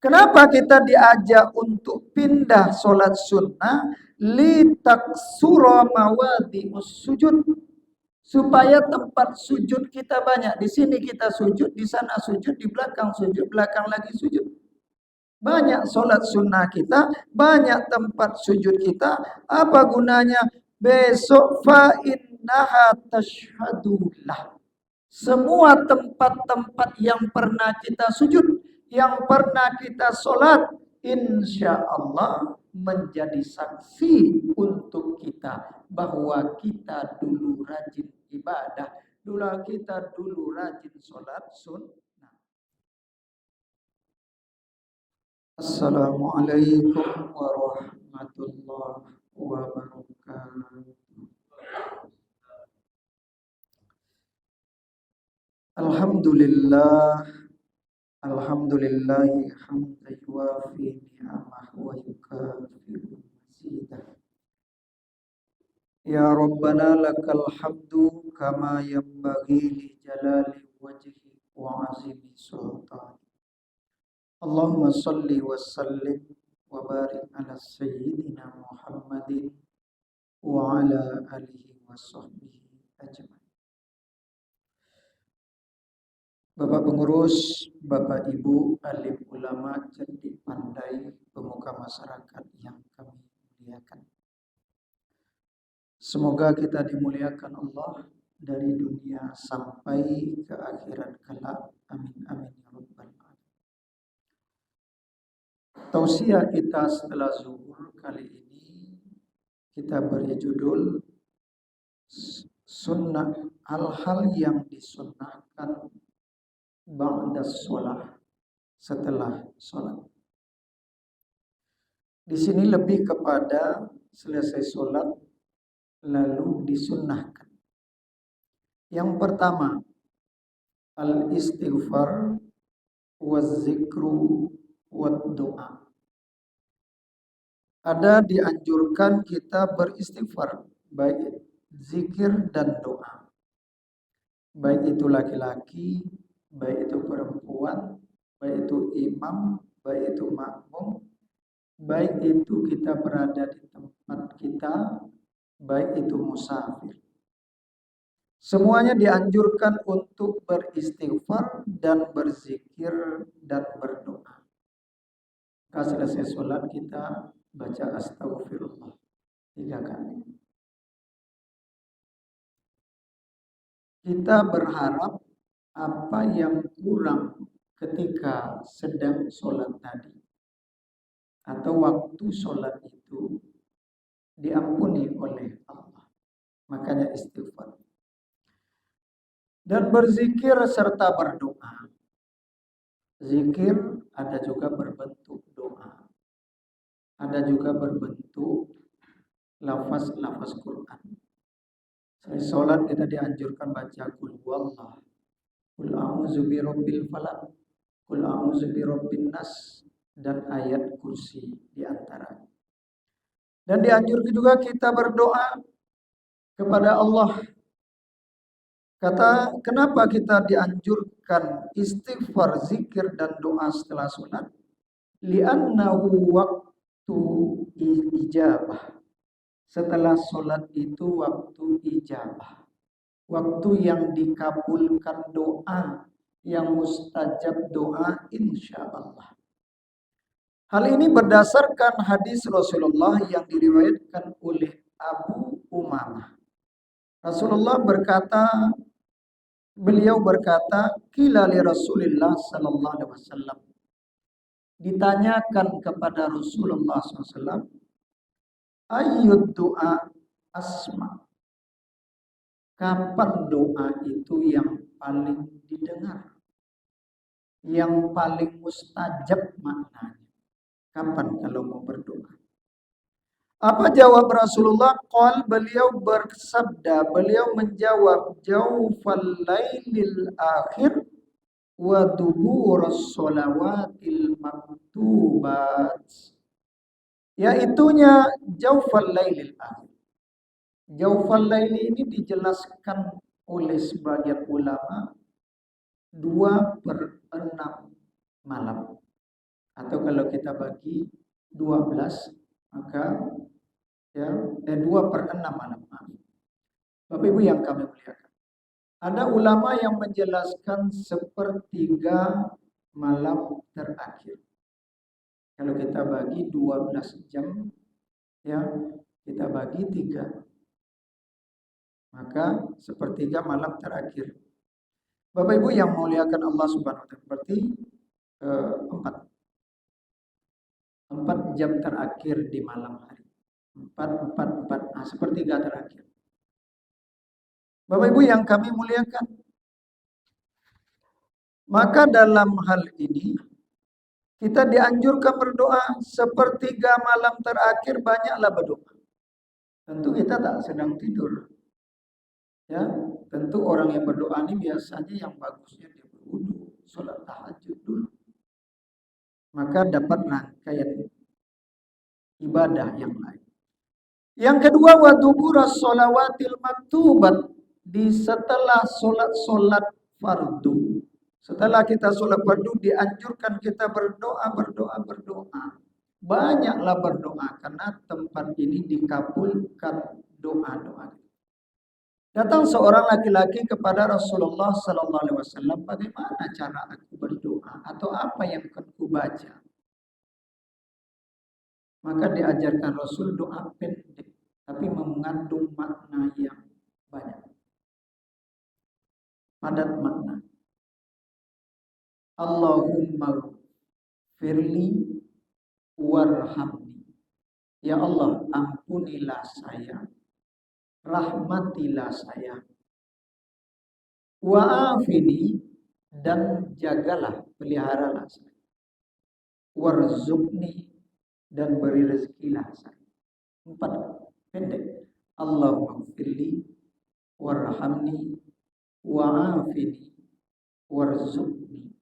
Kenapa kita diajak untuk pindah sholat sunnah? Litaksura mawadi'us sujud. Supaya tempat sujud kita banyak. Di sini kita sujud, di sana sujud, di belakang sujud, belakang lagi sujud. Banyak sholat sunnah kita, banyak tempat sujud kita. Apa gunanya? Besok fa'innaha tashhadullah. Semua tempat-tempat yang pernah kita sujud, yang pernah kita sholat, insya Allah menjadi saksi untuk kita bahwa kita dulu rajin ibadah, kita dulu rajin sholat sunnah. Assalamualaikum warahmatullahi wabarakatuh. Alhamdulillah, alhamdulillahi hamdan yuwafi ni'amah wa yukafi'u mazidah. Ya Rabbana lakal hamdu kama yanbaghi li jalali wajhi wa azimi sultan. Allahumma salli wa sallim wa barik ala sayyidina Muhammadin wa ala alihi wa sahbihi ajma'in. Bapak pengurus, Bapak Ibu, alim ulama, cerdik pandai, pemuka masyarakat yang kami muliakan. Semoga kita dimuliakan Allah dari dunia sampai ke akhirat kelak. Amin amin ya rabbal alamin. Tausiah kita setelah zuhur kali ini kita beri judul sunnah, hal-hal yang disunnahkan ba'da sholat, setelah sholat. Di sini lebih kepada selesai sholat lalu disunnahkan. Yang pertama, al-istighfar waz-zikru wad-doa. Ada dianjurkan kita beristighfar, baik zikir dan doa. Baik itu laki-laki, baik itu perempuan, baik itu imam, baik itu makmum, baik itu kita berada di tempat kita, baik itu musafir. Semuanya dianjurkan untuk beristighfar dan berzikir dan berdoa. Kalau selesai sholat kita baca astagfirullah 3 kali. Kita berharap apa yang kurang ketika sedang sholat tadi atau waktu sholat itu diampuni oleh Allah. Makanya istighfar. Dan berzikir serta berdoa. Zikir ada juga berbentuk doa. Ada juga berbentuk lafaz-lafaz Quran. Selesai sholat kita dianjurkan baca qul huwallah, qul a'udzu birabbil falaq, qul a'udzu birabbin nas, dan ayat kursi di antara. Dan dianjurkan juga kita berdoa kepada Allah. Kata, kenapa kita dianjurkan istighfar, zikir, dan doa setelah sholat? Li'annahu waktu ijabah. Setelah sholat itu waktu ijabah. Waktu yang dikabulkan doa, yang mustajab doa insya Allah. Hal ini berdasarkan hadis Rasulullah yang diriwayatkan oleh Abu Umamah. Rasulullah berkata, beliau berkata, qila li Rasulillah sallallahu alaihi wasallam. Ditanyakan kepada Rasulullah SAW, ayyud doa asma. Kapan doa itu yang paling didengar? Yang paling mustajab maknanya. Kapan kalau mau berdoa? Apa jawab Rasulullah? Qal, beliau bersabda, beliau menjawab, jaufal lailil akhir wa duburus sholawatil maktubat. Yaitunya jaufal lailil akhir. Jaufal laili ini dijelaskan oleh sebagian ulama 2/6 malam Atau kalau kita bagi 12, maka ya 2/6 malam. Bapak Ibu yang kami muliakan. Ada ulama yang menjelaskan sepertiga malam terakhir. Kalau kita bagi 12 jam, ya kita bagi 3, maka sepertiga malam terakhir. Bapak Ibu yang muliakan Allah Subhanahu wa taala, berarti 4 jam terakhir di malam hari. 4, sepertiga terakhir. Bapak Ibu yang kami muliakan, maka dalam hal ini kita dianjurkan berdoa sepertiga malam terakhir, banyaklah berdoa. Tentu kita tak sedang tidur. Ya, tentu orang yang berdoa ini biasanya yang bagusnya dia berwudu, sholat tahajud dulu. Maka dapat rangkaian ibadah yang lain. Yang kedua, wa duburas sholawatil maktubat, di setelah sholat fardu. Setelah kita sholat fardu dianjurkan kita berdoa. Banyaklah berdoa karena tempat ini dikabulkan doa-doa. Datang seorang laki-laki kepada Rasulullah sallallahu alaihi wasallam, bagaimana cara aku berdoa atau apa yang akan ku baca? Maka diajarkan Rasul doa pendek tapi mengandung makna yang banyak. Padat makna. Allahumma firli warhamni. Ya Allah, ampunilah saya, rahmatilah saya, wa'afini, dan jagalah, peliharalah saya, warzuqni, dan beri rezekilah saya. 4 pendek. Allahumma firli warhamni wa'afini warzuqni.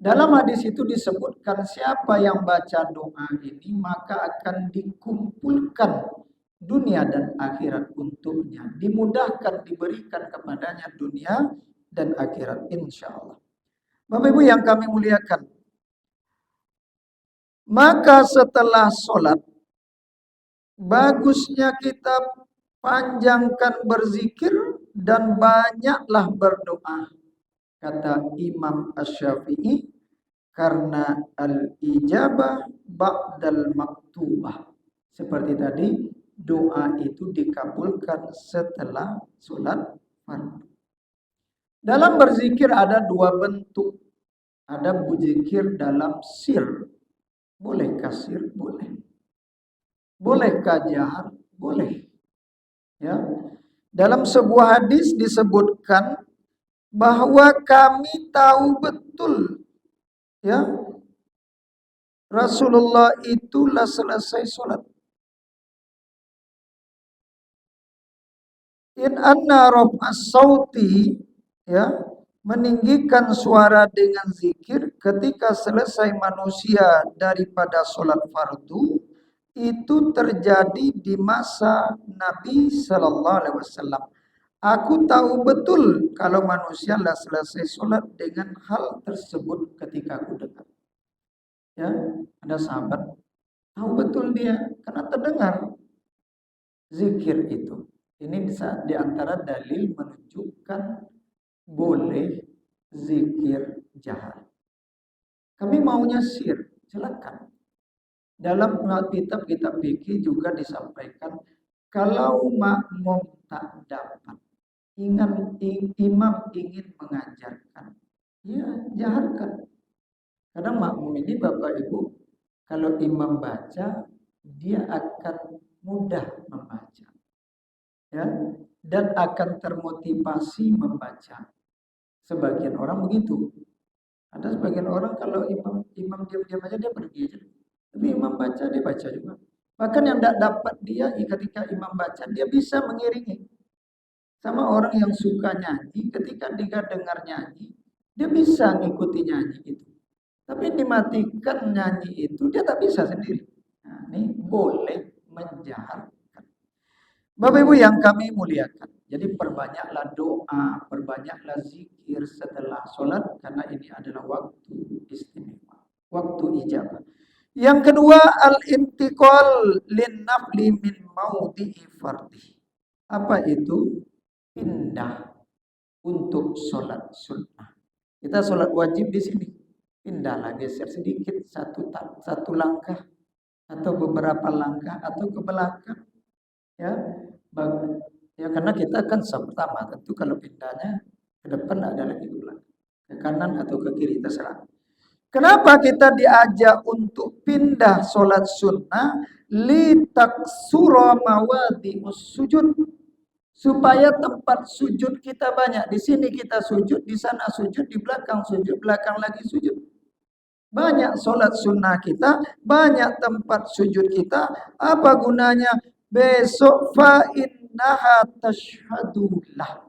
Dalam hadis itu disebutkan siapa yang baca doa ini maka akan dikumpulkan dunia dan akhirat untuknya, dimudahkan, diberikan kepadanya dunia dan akhirat, insya Allah. Bapak Ibu yang kami muliakan, maka setelah sholat bagusnya kita panjangkan berzikir dan banyaklah berdoa. Kata Imam Asy-Syafi'i, karena al-ijabah ba'dal maktubah. Seperti tadi, doa itu dikabulkan setelah sholat fardu. Dalam berzikir ada 2 bentuk. Ada berzikir dalam sir. Bolehkah sir? Boleh. Bolehkah jahar? Boleh. Ya. Dalam sebuah hadis disebutkan bahwa kami tahu betul, ya, Rasulullah itulah selesai sholat. In anna raf'as sauti, ya, meninggikan suara dengan zikir ketika selesai manusia daripada sholat fardu itu terjadi di masa Nabi Sallallahu Alaihi Wasallam. Aku tahu betul kalau manusia lah selesai sholat dengan hal tersebut ketika aku dengar. Ya, ada sahabat tahu betul dia karena terdengar zikir itu. Ini bisa diantara dalil menunjukkan boleh zikir jahar. Kami maunya sir, silakan. Dalam kitab-kitab fikih juga disampaikan kalau makmum tak dapat, imam ingin mengajarkan, ya jaharkan. Karena makmum ini Bapak Ibu, kalau imam baca, dia akan mudah membaca, ya, dan akan termotivasi membaca. Sebagian orang begitu. Ada sebagian orang kalau imam diam-diam aja dia pergi aja. Tapi imam baca dia baca juga. Bahkan yang tidak dapat dia ketika imam baca dia bisa mengiringi. Sama orang yang suka nyanyi, ketika dia dengar nyanyi, dia bisa ngikuti nyanyi itu. Tapi dimatikan nyanyi itu, dia tak bisa sendiri. Nah, ini boleh menjaharkan. Bapak Ibu yang kami muliakan. Jadi perbanyaklah doa, perbanyaklah zikir setelah sholat, karena ini adalah waktu istimewa. waktu ijabah. Yang kedua, al-intiqal lin-nafli min maudhi'i fardhi. Apa itu? Pindah untuk sholat sunnah. Kita sholat wajib di sini. Pindahlah, geser sedikit, satu langkah atau beberapa langkah atau ke belakang. Ya, ya karena kita kan sama, tentu kalau pindahnya ke depan ada lagi ke belakang, ke kanan atau ke kiri terserah. Kenapa kita diajak untuk pindah sholat sunnah? Litaksura mawadi'us sujud. Supaya tempat sujud kita banyak. Di sini kita sujud, di sana sujud, di belakang sujud, belakang lagi sujud. Banyak sholat sunnah kita, banyak tempat sujud kita. Apa gunanya? Besok fa'innaha tashhadulah.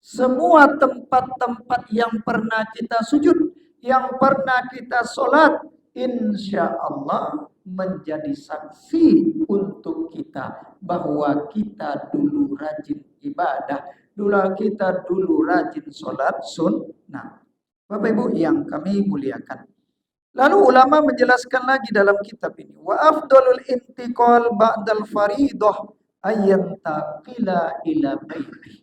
Semua tempat-tempat yang pernah kita sujud, yang pernah kita sholat, insya Allah menjadi saksi untuk kita bahwa kita dulu rajin ibadah, kita dulu rajin sholat sunnah. Bapak Ibu yang kami muliakan. Lalu ulama menjelaskan lagi dalam kitab ini, wa afdalul intiqal ba'dal faridah ayyantaqila ila baiti.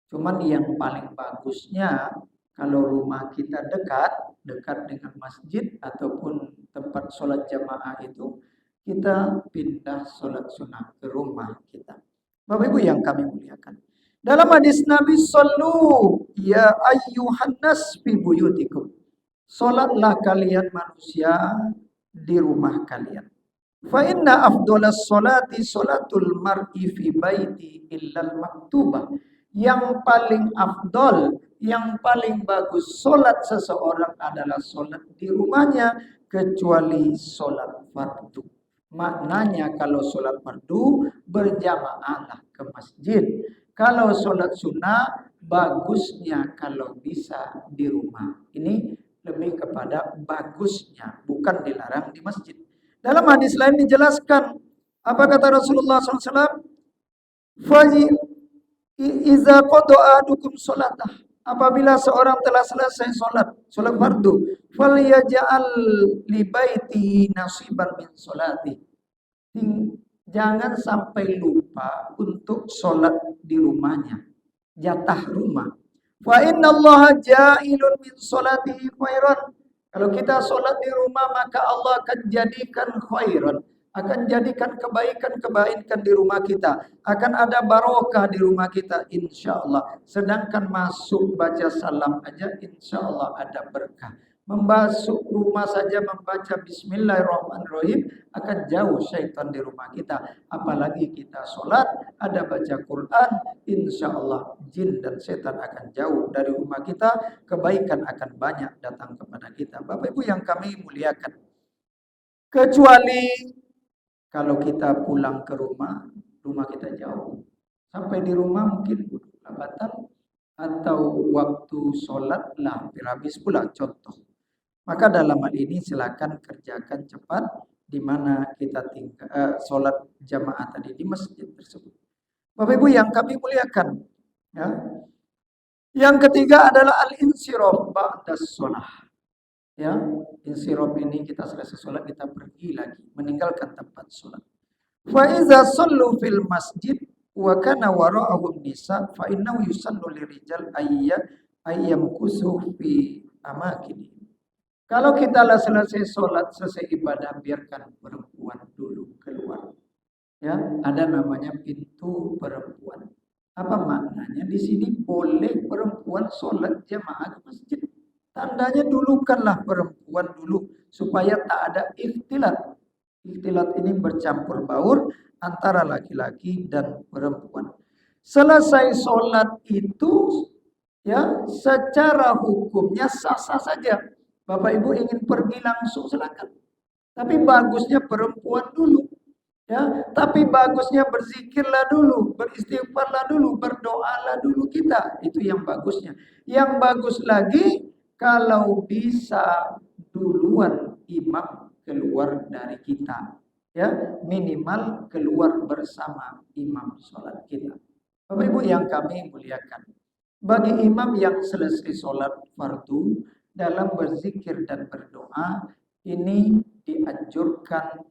Cuman yang paling bagusnya kalau rumah kita dekat dengan masjid ataupun tempat sholat jamaah itu, kita pindah sholat sunnah ke rumah kita. Bapak Ibu yang kami muliakan. Dalam hadis Nabi, sallu ya ayyuhan nas fi buyutikum. Sholatlah kalian manusia di rumah kalian. Fa inna afdolas sholati sholatul mar'i fi baiti illal maktubah. Yang paling afdol, yang paling bagus sholat seseorang adalah sholat di rumahnya kecuali sholat fardu. Maknanya kalau sholat fardu berjamaahlah ke masjid. Kalau sholat sunnah bagusnya kalau bisa di rumah. Ini lebih kepada bagusnya, bukan dilarang di masjid. Dalam hadis lain dijelaskan, apa kata Rasulullah SAW? Iza qada'a ahadukum sholatah. Apabila seorang telah selesai sholat fardu, falyaj'al li baiti nasiban min sholati. Jangan sampai lupa untuk sholat di rumahnya, jatah rumah. Fa inna Allah ja'ilun min sholatihi khairan. Kalau kita sholat di rumah maka Allah akan jadikan khairan, akan jadikan kebaikan di rumah kita, akan ada barokah di rumah kita insya Allah. Sedangkan masuk baca salam aja insya Allah ada berkah. Membasuh rumah saja membaca bismillahirrahmanirrahim akan jauh syaitan di rumah kita. Apalagi kita sholat ada baca Quran, insya Allah jin dan setan akan jauh dari rumah kita. Kebaikan akan banyak datang kepada kita. Bapak Ibu yang kami muliakan. Kecuali kalau kita pulang ke rumah kita jauh. Sampai di rumah mungkin batal atau waktu sholat lah hampir habis pula contoh. Maka dalam hal ini silakan kerjakan cepat di mana kita sholat jamaah tadi di masjid tersebut. Bapak Ibu yang kami muliakan, ya. Yang ketiga adalah al-insiraf ba'das sholah. Ya, insiraf ini kita selesai sholat kita pergi lagi meninggalkan tempat sholat. Fa iza sallu fil masjid wa kana wara'ahum nisa fa innahu yusallu lirijal ayyam kusuh fi amakin. Kalau kita lah selesai sholat, selesai ibadah, biarkan perempuan dulu keluar. Ya, ada namanya pintu perempuan. Apa maknanya? Di sini boleh perempuan sholat jamaah ke masjid. Tandanya dulukanlah perempuan dulu supaya tak ada ikhtilat. Ikhtilat ini bercampur baur antara laki-laki dan perempuan. Selesai sholat itu, ya, secara hukumnya sah-sah saja. Bapak Ibu ingin pergi langsung silakan. Tapi bagusnya perempuan dulu. Ya, tapi bagusnya berzikirlah dulu, beristighfarlah dulu, berdoalah dulu kita. Itu yang bagusnya. Yang bagus lagi kalau bisa duluan imam keluar dari kita. Ya, minimal keluar bersama imam sholat kita. Bapak Ibu yang kami muliakan. Bagi imam yang selesai sholat fardu, dalam berzikir dan berdoa, ini dianjurkan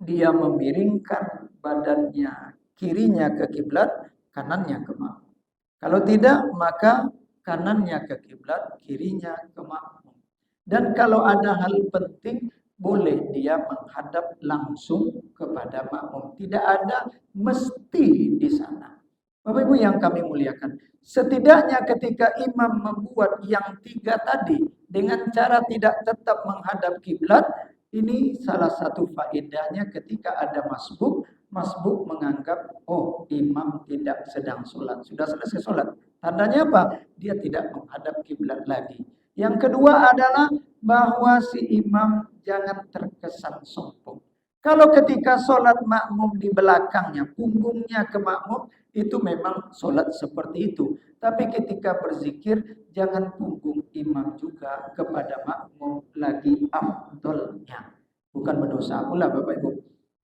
dia memiringkan badannya kirinya ke kiblat, kanannya ke makmum. Kalau tidak, maka kanannya ke kiblat, kirinya ke makmum. Dan kalau ada hal penting, boleh dia menghadap langsung kepada makmum. Tidak ada mesti di sana. Bapak Ibu yang kami muliakan, setidaknya ketika imam membuat yang 3 tadi dengan cara tidak tetap menghadap kiblat, ini salah satu faedahnya ketika ada masbuk, masbuk menganggap, oh imam tidak sedang sholat, sudah selesai sholat. Tandanya apa? Dia tidak menghadap kiblat lagi. Yang kedua adalah bahwa si imam jangan terkesan sombong. Kalau ketika sholat makmum di belakangnya, punggungnya ke makmum, itu memang sholat seperti itu. Tapi ketika berzikir, jangan punggung imam juga kepada makmum lagi afdolnya. Bukan berdosa pula Bapak Ibu.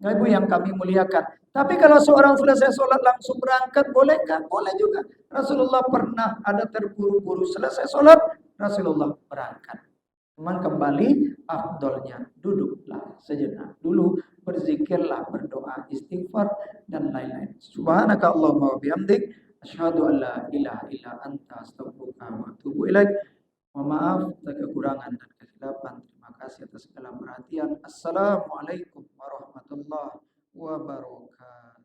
Nah, Ibu yang kami muliakan. Tapi kalau seorang selesai sholat langsung berangkat, bolehkah? Boleh juga. Rasulullah pernah ada terburu-buru selesai sholat, Rasulullah berangkat. Memang kembali afdolnya duduklah sejenak dulu, berzikirlah, berdoa, istighfar dan lain-lain. Subhanaka Allahumma wa bihamdik, asyhadu an la ilaha illa anta, astaghfiruka wa atubu ilaik. Mohon maaf atas kekurangan dan kesilapan. Terima kasih atas segala perhatian. Assalamualaikum warahmatullahi wabarakatuh.